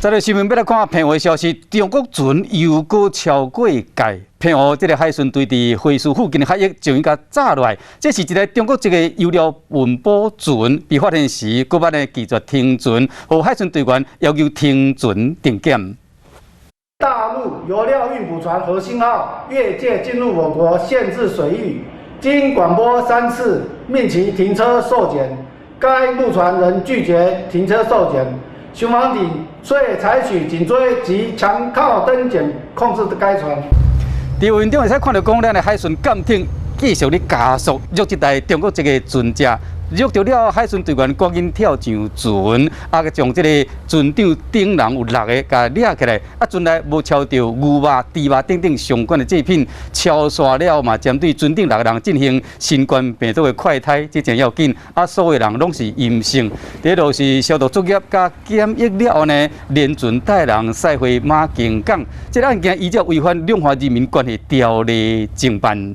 在个新闻要来看澎湖的消息，中国船又过超过界。澎湖这个海巡队伫回苏附近的海域就应该炸落来。这是一个中国一个油料运补船被发现时，国安的拒绝停船，和海巡队员要求停船定检。大陆油料运补船“核心号”越界进入我国限制水域，经广播3次，命其停车受检，该陆船仍拒绝停车受检。巡防艇遂采取紧追及强靠登检控制该船。伫云中会使看到讲，咱的海巡舰艇继续咧加速入这台中国这个船只。入到了海巡队员赶紧跳上船，将这个船长顶人有6个，甲掠起来。船内无超着牛肉、猪肉等等相关的制品，超刷了嘛，针对船顶6个人进行新冠病毒的快筛，这真要紧。所有人拢是阴性。第落是消毒作业加检疫了后呢，连船带人驶回马公港。这个案件依照违反两岸人民关系条例侦办。